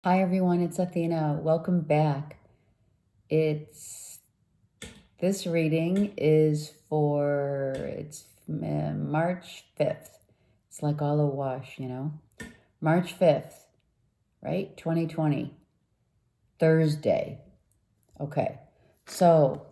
Hi everyone, it's Athena. Welcome back. This reading is for March 5th. It's like all a wash, March 5th, right? 2020. Thursday. Okay. So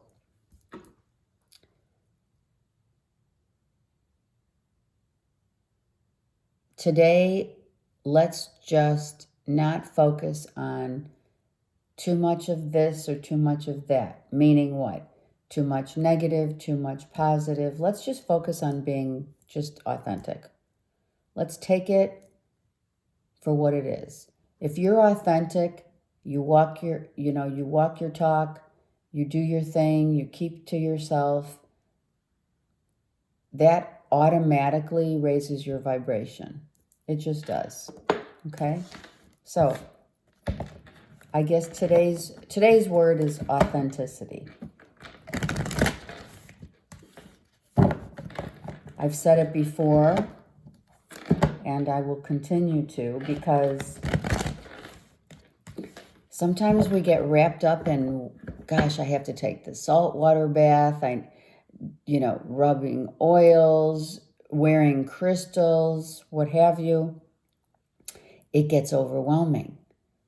today let's just not focus on too much of this or too much of that. Meaning what? Too much negative, too much positive. Let's just focus on being just authentic. Let's take it for what it is. If you're authentic, you walk your talk, you do your thing, you keep to yourself, that automatically raises your vibration. It just does. Okay? So, I guess today's word is authenticity. I've said it before, and I will continue to, because sometimes we get wrapped up in, gosh, I have to take the saltwater bath, rubbing oils, wearing crystals, what have you. It gets overwhelming.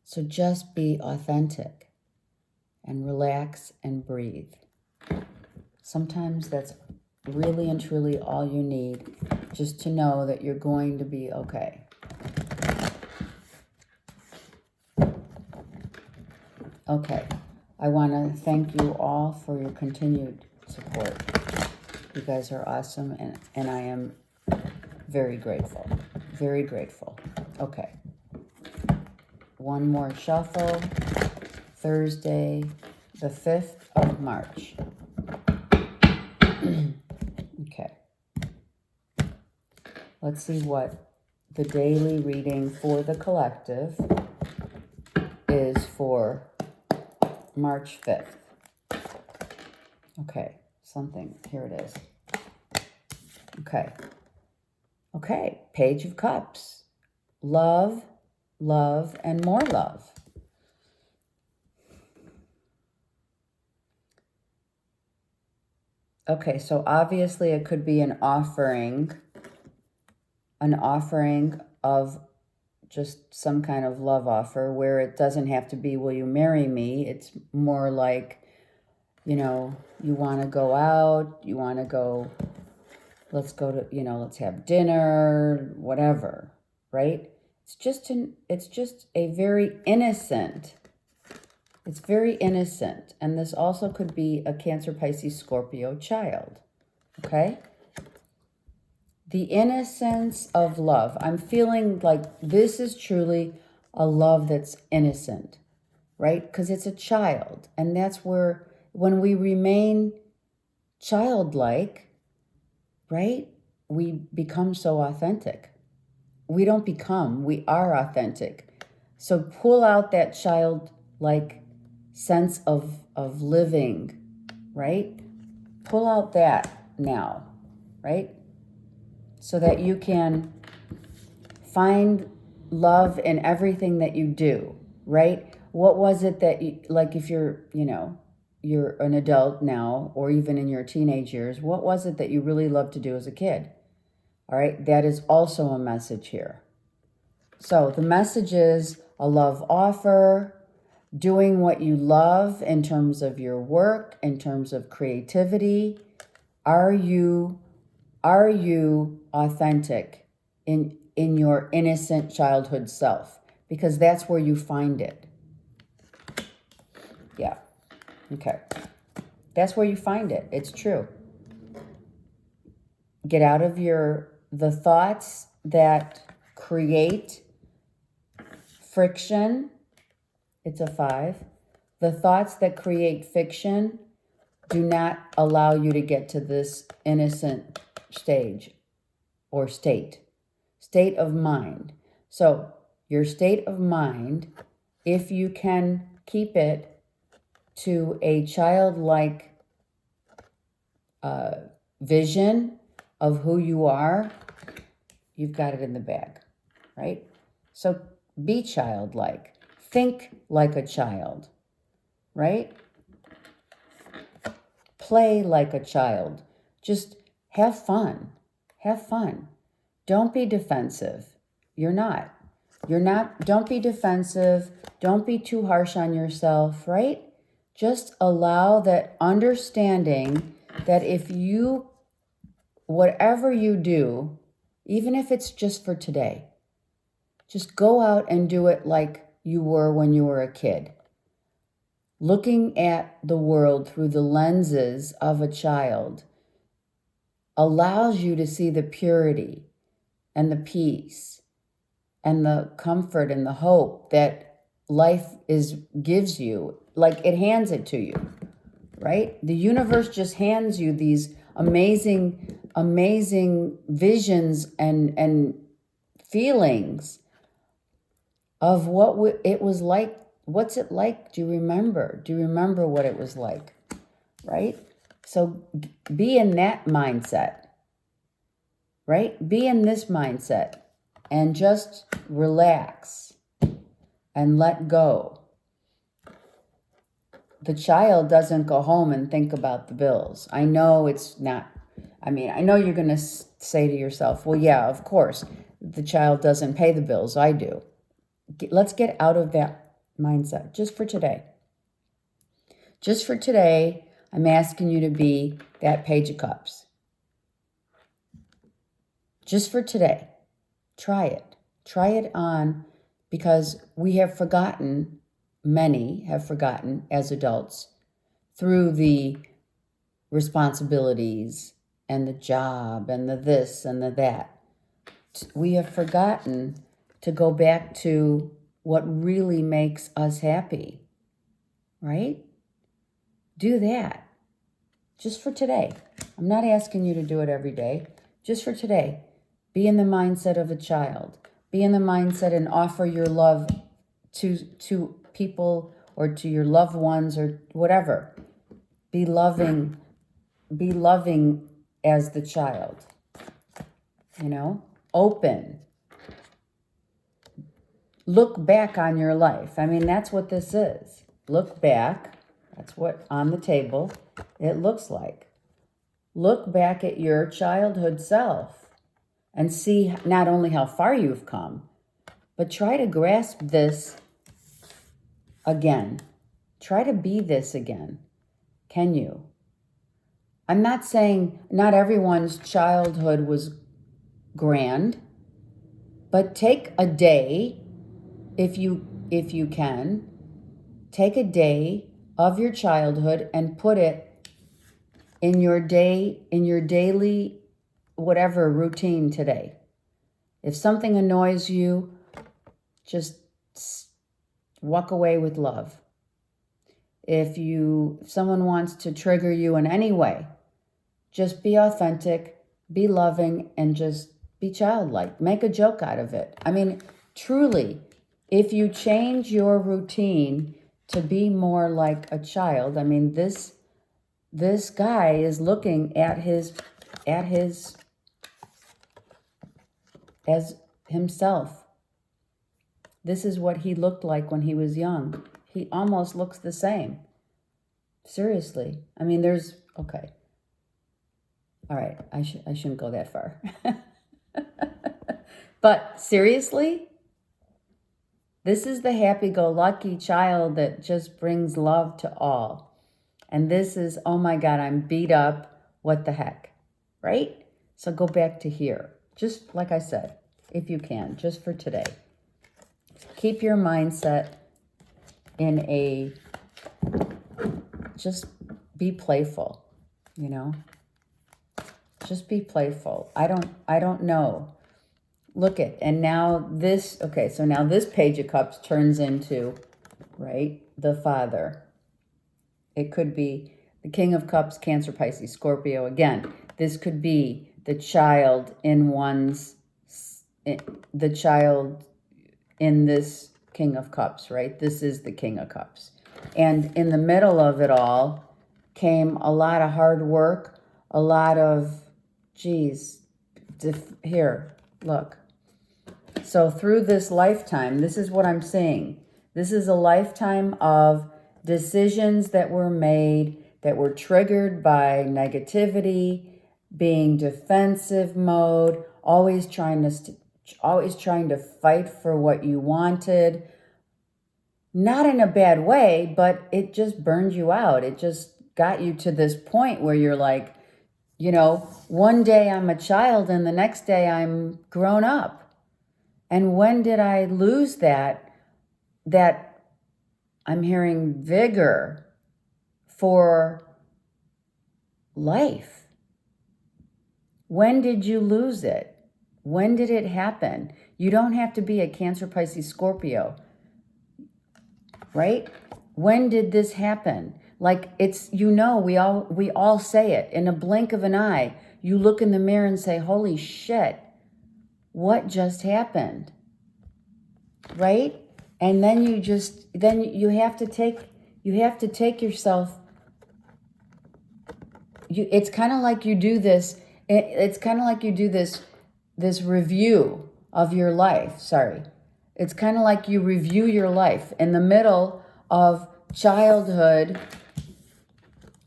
So just be authentic and relax and breathe. Sometimes that's really and truly all you need, just to know that you're going to be okay. Okay, I want to thank you all for your continued support. You guys are awesome, and I am very grateful. Very grateful. Okay. One more shuffle. Thursday, the 5th of March. Okay. Let's see what the daily reading for the collective is for March 5th. Okay, here it is. Okay, Page of Cups. Love, love, and more love. Okay, so obviously it could be an offering of just some kind of love offer, where it doesn't have to be, will you marry me? It's more like, you want to go out, let's go to, let's have dinner, whatever, right? It's just a very innocent, it's very innocent. And this also could be a Cancer, Pisces, Scorpio child, okay? The innocence of love. I'm feeling like this is truly a love that's innocent, right? Because it's a child. And that's where, when we remain childlike, right, we become so authentic. We don't become, we are authentic. So pull out that childlike sense of living, right? Pull out that now, right? So that you can find love in everything that you do, right? What was it that you, like, if you're an adult now, or even in your teenage years, what was it that you really loved to do as a kid? All right, that is also a message here. So the message is a love offer, doing what you love in terms of your work, in terms of creativity. Are you authentic in your innocent childhood self? Because that's where you find it. Yeah. Okay. That's where you find it. It's true. Get out of the thoughts that create friction. It's a 5. The thoughts that create fiction do not allow you to get to this innocent stage or state of mind. So your state of mind, if you can keep it to a childlike vision of who you are, you've got it in the bag, right? So be childlike. Think like a child, right? Play like a child. Just have fun. Have fun. Don't be defensive. You're not. Don't be defensive. Don't be too harsh on yourself, right? Just allow that understanding that whatever you do, even if it's just for today, just go out and do it like you were when you were a kid. Looking at the world through the lenses of a child allows you to see the purity and the peace and the comfort and the hope that life gives you, like it hands it to you, right? The universe just hands you these amazing visions and feelings of what it was like. What's it like? Do you remember? Do you remember what it was like? Right? So be in that mindset, right? Be in this mindset and just relax and let go. The child doesn't go home and think about the bills. I know it's not, I know you're going to say to yourself, well, yeah, of course, the child doesn't pay the bills. I do. Let's get out of that mindset just for today. Just for today, I'm asking you to be that Page of Cups. Just for today. Try it. Try it on, because we have forgotten, many have forgotten as adults, through the responsibilities and the job and the this and the that. We have forgotten to go back to what really makes us happy, right? Do that just for today. I'm not asking you to do it every day. Just for today. Be in the mindset of a child. Be in the mindset and offer your love to people or to your loved ones or whatever. Be loving as the child. Open. Look back on your life. That's what this is. Look back. That's what on the table it looks like. Look back at your childhood self and see not only how far you've come, but try to grasp this again. Try to be this again. Can you? I'm not saying not everyone's childhood was grand, but take a day, if you can, take a day of your childhood and put it in your daily whatever routine today. If something annoys you, just walk away with love. If someone wants to trigger you in any way, just be authentic, be loving, and just be childlike. Make a joke out of it. Truly, if you change your routine to be more like a child, this guy is looking at as himself. This is what he looked like when he was young. He almost looks the same. Seriously. Okay. All right, I shouldn't go that far. But seriously, this is the happy-go-lucky child that just brings love to all. And this is, oh my God, I'm beat up. What the heck, right? So go back to here. Just like I said, if you can, just for today. Keep your mindset just be playful, Just be playful. I don't know. Look and now this, okay, so now this Page of Cups turns into, right, the Father. It could be the King of Cups, Cancer, Pisces, Scorpio. Again, this could be the child the child in this King of Cups, right? This is the King of Cups. And in the middle of it all came a lot of hard work, a lot of, here, look. So through this lifetime, this is what I'm seeing. This is a lifetime of decisions that were made that were triggered by negativity, being defensive mode, always trying to fight for what you wanted. Not in a bad way, but it just burned you out. It just got you to this point where you're like, one day I'm a child and the next day I'm grown up. And when did I lose that I'm hearing vigor for life? When did you lose it? When did it happen? You don't have to be a Cancer, Pisces, Scorpio, right? When did this happen? Like we all say it in a blink of an eye. You look in the mirror and say, holy shit, what just happened? Right? And then you have to take yourself, it's kind of like you do this, this review of your life. Sorry. It's kind of like you review your life in the middle of childhood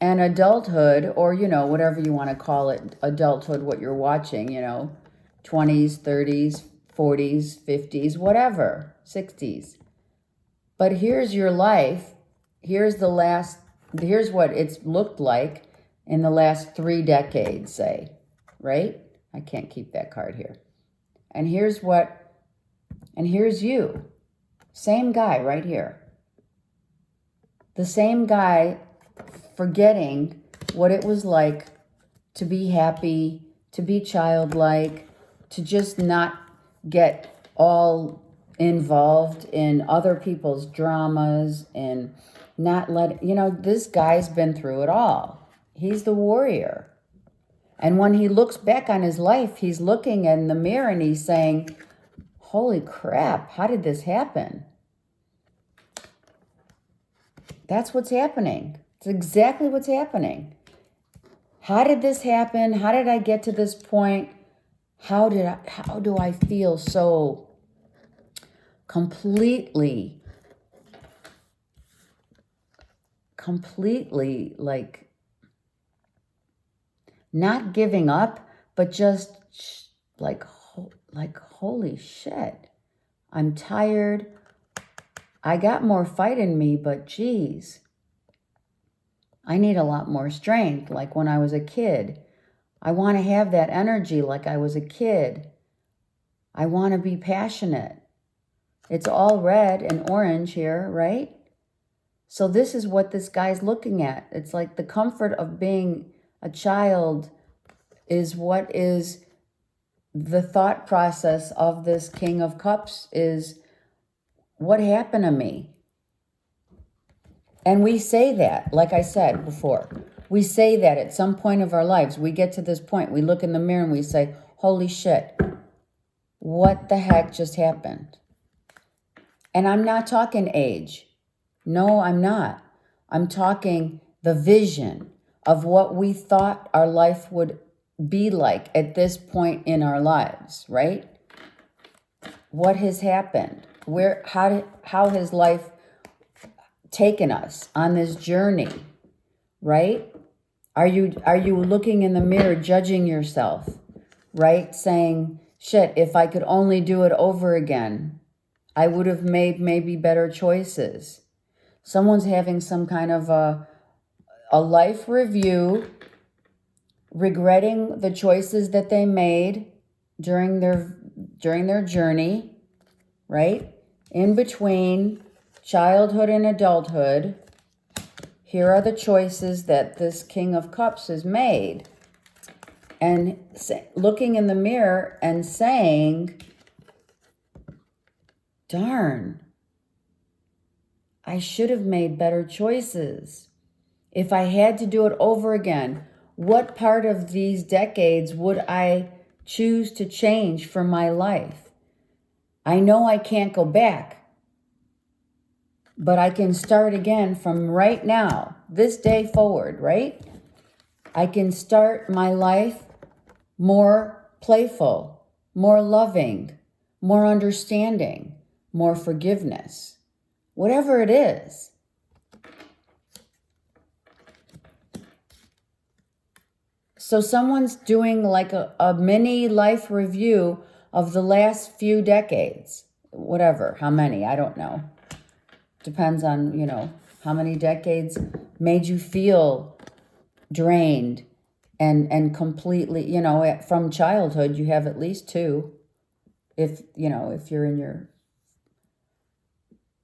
and adulthood, or, whatever you want to call it, adulthood, what you're watching, 20s, 30s, 40s, 50s, whatever, 60s. But here's your life. Here's what it's looked like in the last 3 decades, say, right? I can't keep that card here. And here's you. Same guy right here. The same guy forgetting what it was like to be happy, to be childlike, to just not get all involved in other people's dramas and not this guy's been through it all. He's the warrior. And when he looks back on his life, he's looking in the mirror and he's saying, holy crap, how did this happen? That's what's happening. It's exactly what's happening. How did this happen? How did I get to this point? How do I feel so completely like not giving up, but just like holy shit, I'm tired. I got more fight in me, but geez, I need a lot more strength, like when I was a kid. I want to have that energy like I was a kid. I want to be passionate. It's all red and orange here, right? So this is what this guy's looking at. It's like the comfort of being a child is what is the thought process of this King of Cups is, what happened to me? And we say that, like I said before, we say that at some point of our lives, we get to this point, we look in the mirror and we say, holy shit, what the heck just happened? And I'm not talking age. No, I'm not. I'm talking the vision of what we thought our life would be like at this point in our lives, right? What has happened? How has life taken us on this journey, right? Are you looking in the mirror, judging yourself, right? Saying, shit, if I could only do it over again, I would have made maybe better choices. Someone's having some kind of a life review, regretting the choices that they made during their journey, right? In between childhood and adulthood, here are the choices that this King of Cups has made. And looking in the mirror and saying, darn, I should have made better choices. If I had to do it over again, what part of these decades would I choose to change for my life? I know I can't go back, but I can start again from right now, this day forward, right? I can start my life more playful, more loving, more understanding, more forgiveness. whatever it is. So someone's doing like a mini life review of the last few decades, whatever, how many, I don't know. Depends on, you know, how many decades made you feel drained and completely, you know, from childhood, you have at least two. If, you know, if you're in your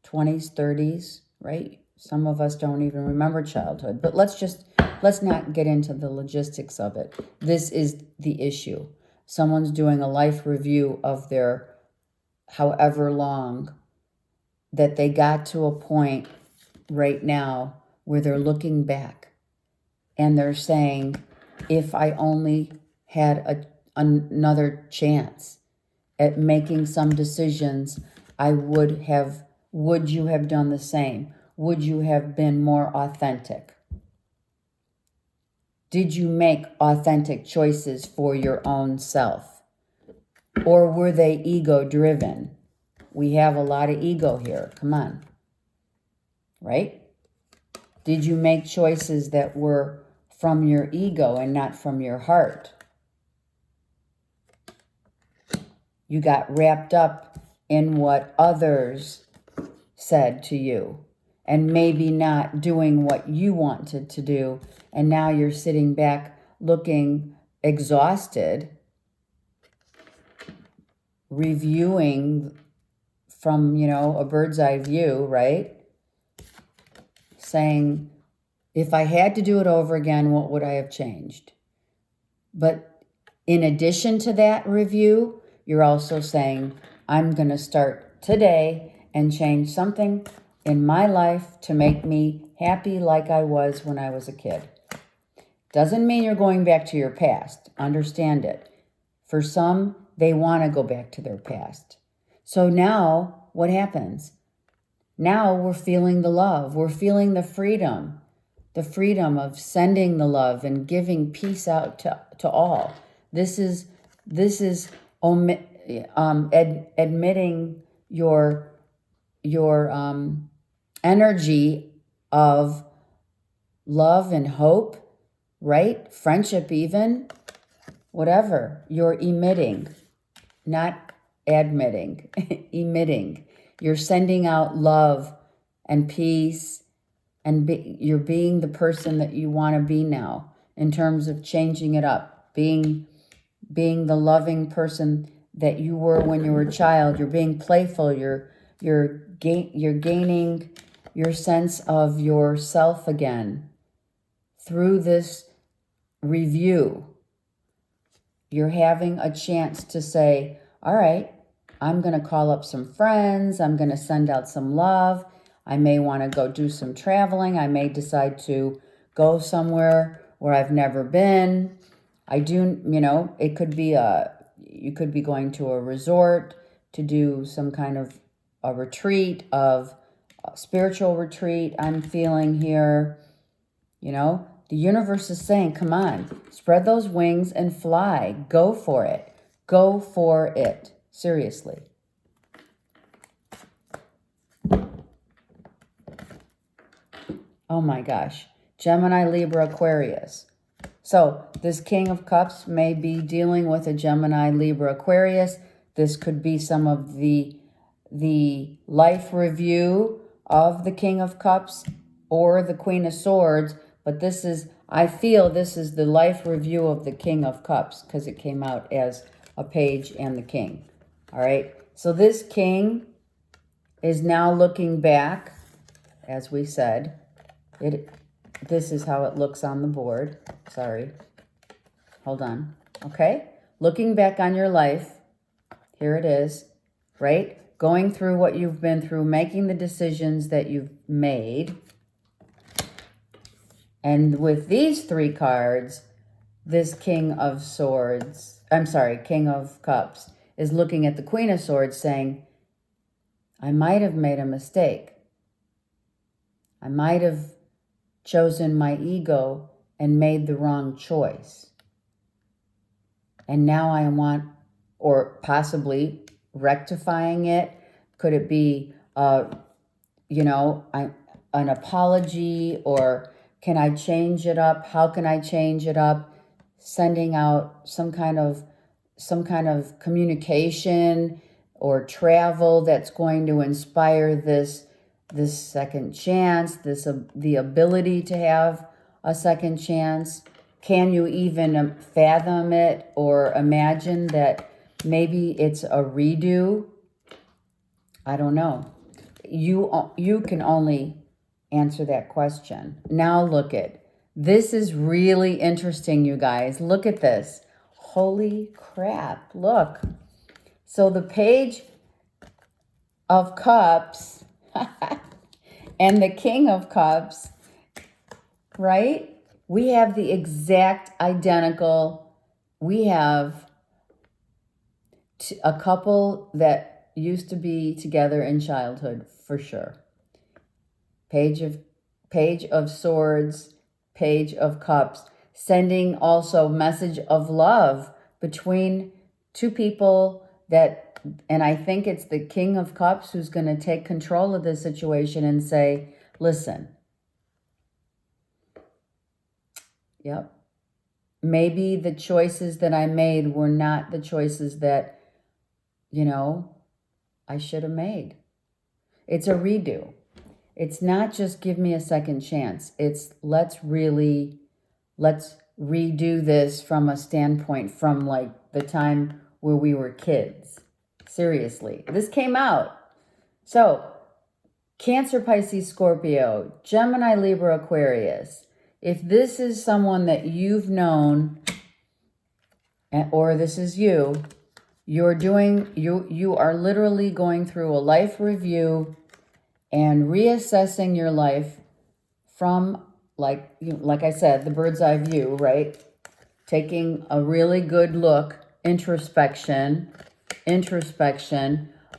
20s, 30s, right? Some of us don't even remember childhood, but let's not get into the logistics of it. This is the issue. Someone's doing a life review of their however long that they got to a point right now where they're looking back and they're saying, if I only had another chance at making some decisions, would you have done the same? Would you have been more authentic? Did you make authentic choices for your own self? Or were they ego-driven? We have a lot of ego here. Come on. Right? Did you make choices that were from your ego and not from your heart? You got wrapped up in what others said to you and maybe not doing what you wanted to do. And now you're sitting back looking exhausted, reviewing from, you know, a bird's eye view, right? Saying, if I had to do it over again, what would I have changed? But in addition to that review, you're also saying, I'm going to start today and change something in my life to make me happy like I was when I was a kid. Doesn't mean you're going back to your past. Understand it. For some, they want to go back to their past. So now, what happens? Now we're feeling the love. We're feeling the freedom of sending the love and giving peace out to all. This is admitting your energy of love and hope, right? Friendship even, whatever. You're emitting, not admitting, emitting. You're sending out love and peace, and you're being the person that you want to be now in terms of changing it up, being the loving person that you were when you were a child. You're being playful. You're gaining your sense of yourself again through this review. You're having a chance to say, all right, I'm going to call up some friends. I'm going to send out some love. I may want to go do some traveling. I may decide to go somewhere where I've never been. I do, you know, it could be you could be going to a resort to do some kind of a retreat, a spiritual retreat I'm feeling here. You know, the universe is saying, come on, spread those wings and fly. Go for it. Go for it. Seriously. Oh my gosh. Gemini, Libra, Aquarius. So this King of Cups may be dealing with a Gemini, Libra, Aquarius. This could be some of the life review of the King of Cups or the Queen of Swords. But this is, I feel this is the life review of the King of Cups because it came out as a page and the King. All right. So this King is now looking back, as we said. This is how it looks on the board. Sorry. Hold on. Okay. Looking back on your life. Here it is. Right? Going through what you've been through, making the decisions that you've made. And with these three cards, this King of Swords, King of Cups, is looking at the Queen of Swords saying, I might have made a mistake. I might have chosen my ego and made the wrong choice. And now I want, or possibly rectifying it. Could it be you know, an apology, or can I change it up? How can I change it up? Sending out some kind of communication or travel that's going to inspire this second chance, the ability to have a second chance. Can you even fathom it or imagine that maybe it's a redo? I don't know. You can only answer that question. Now look at this. Is really interesting, you guys. Look at this. Holy crap. Look. So the Page of Cups and the King of Cups, right? We have the exact identical. We have a couple that used to be together in childhood, for sure. Page of Swords, Page of Cups, sending also message of love between two people that, and I think it's the King of Cups who's going to take control of this situation and say, listen, yep, maybe the choices that I made were not the choices that, you know, I should have made. It's a redo. It's not just give me a second chance. It's let's redo this from a standpoint from like the time where we were kids. Seriously. This came out. So, Cancer, Pisces, Scorpio, Gemini, Libra, Aquarius. If this is someone that you've known, or this is you, you are literally going through a life review and reassessing your life from, like I said, the bird's eye view, right? Taking a really good look, introspection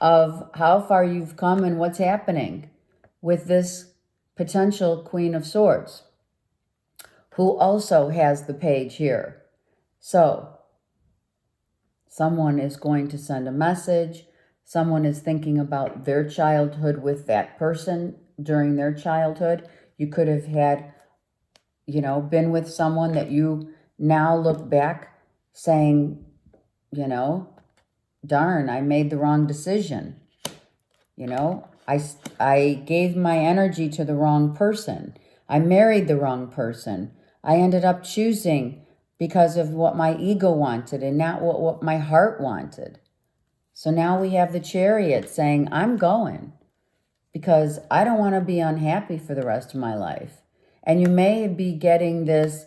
of how far you've come and what's happening with this potential Queen of Swords, who also has the Page here. So, someone is going to send a message. Someone is thinking about their childhood with that person during their childhood. You could have had, been with someone that you now look back saying, darn, I made the wrong decision. I gave my energy to the wrong person. I married the wrong person. I ended up choosing because of what my ego wanted and not what my heart wanted. So now we have the Chariot saying, I'm going because I don't want to be unhappy for the rest of my life. And you may be getting this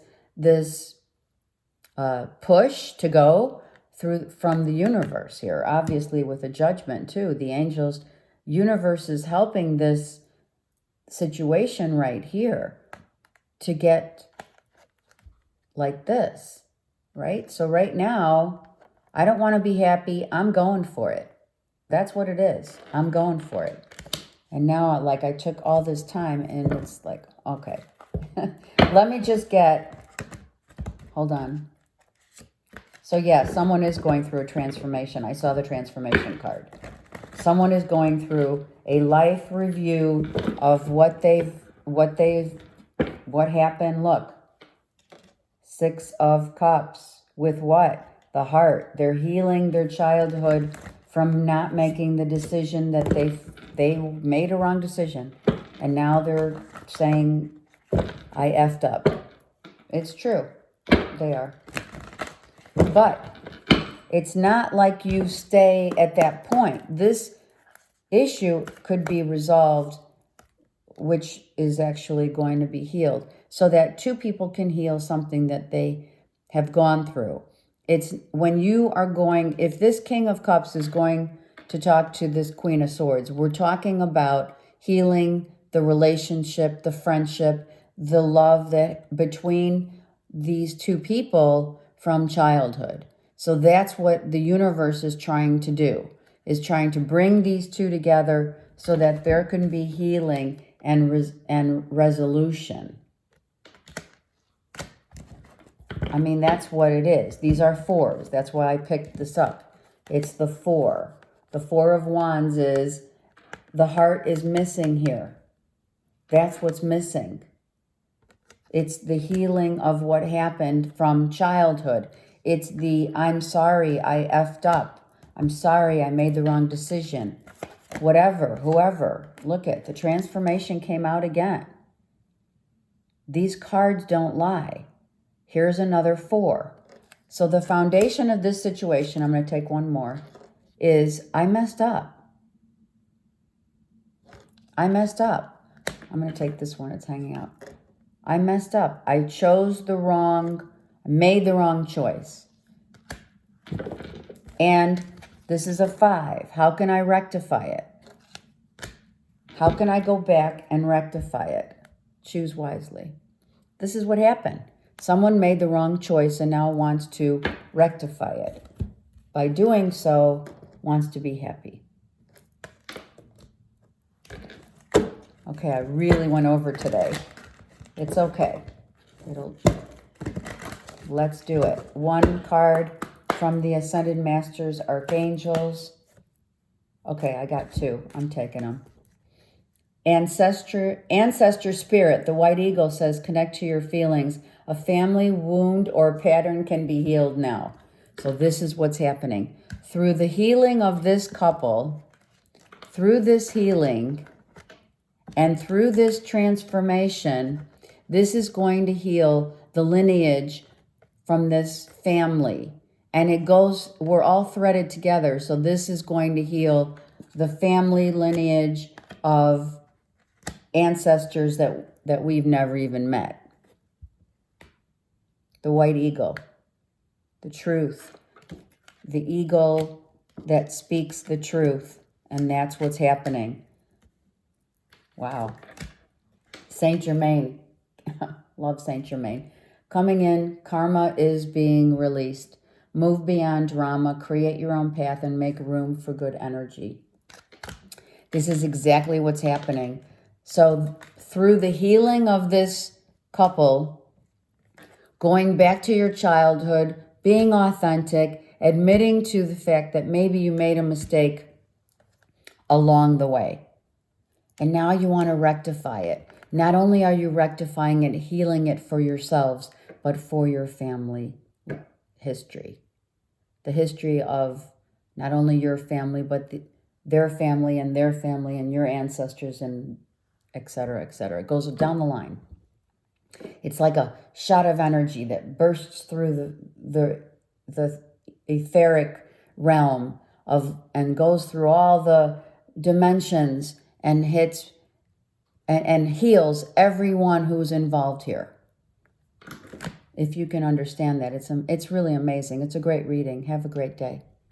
push to go through from the universe here, obviously with a judgment too. The angels, universe is helping this situation right here to get like this, right? So right now, I don't want to be happy. I'm going for it. That's what it is. I'm going for it. And now, like, I took all this time and it's like, okay. Let me just hold on. So yeah, someone is going through a transformation. I saw the transformation card. Someone is going through a life review of what happened. Look, 6 of Cups with what? The heart. They're healing their childhood from not making the decision that they made a wrong decision. And now they're saying, I effed up. It's true. They are. But it's not like you stay at that point. This issue could be resolved, which is actually going to be healed, so that 2 people can heal something that they have gone through. It's when you are going, if this King of Cups is going to talk to this Queen of Swords, we're talking about healing the relationship, the friendship, the love that between these 2 people from childhood. So that's what the universe is trying to do, is trying to bring these 2 together so that there can be healing and resolution. I mean, that's what it is. These are 4s. That's why I picked this up. It's the 4. The 4 of Wands is the heart is missing here. That's what's missing. It's the healing of what happened from childhood. It's the, I'm sorry, I effed up. I'm sorry, I made the wrong decision. Whatever, whoever. Look at, the transformation came out again. These cards don't lie. Here's another 4. So the foundation of this situation, I'm going to take one more, is I messed up. I messed up. I'm going to take this one. It's hanging out. I messed up. I chose the wrong, I made the wrong choice. And this is a 5. How can I rectify it? How can I go back and rectify it? Choose wisely. This is what happened. Someone made the wrong choice and now wants to rectify it. By doing so, wants to be happy. Okay, I really went over today. It's okay. Let's do it. 1 card from the Ascended Masters, Archangels. Okay, I got 2. I'm taking them. Ancestor Spirit, the White Eagle says, connect to your feelings. A family wound or pattern can be healed now. So this is what's happening. Through the healing of this couple, through this healing, and through this transformation, this is going to heal the lineage from this family. And it goes, we're all threaded together. So this is going to heal the family lineage of ancestors that we've never even met. The White Eagle, the truth, the eagle that speaks the truth. And that's what's happening. Wow. Saint Germain. Love Saint Germain. Coming in, karma is being released. Move beyond drama, create your own path, and make room for good energy. This is exactly what's happening. So through the healing of this couple, going back to your childhood, being authentic, admitting to the fact that maybe you made a mistake along the way. And now you want to rectify it. Not only are you rectifying it, healing it for yourselves, but for your family history. The history of not only your family, but their family and their family and your ancestors and et cetera, et cetera. It goes down the line. It's like a shot of energy that bursts through the etheric realm and goes through all the dimensions and hits and heals everyone who's involved here. If you can understand that, it's really amazing. It's a great reading. Have a great day.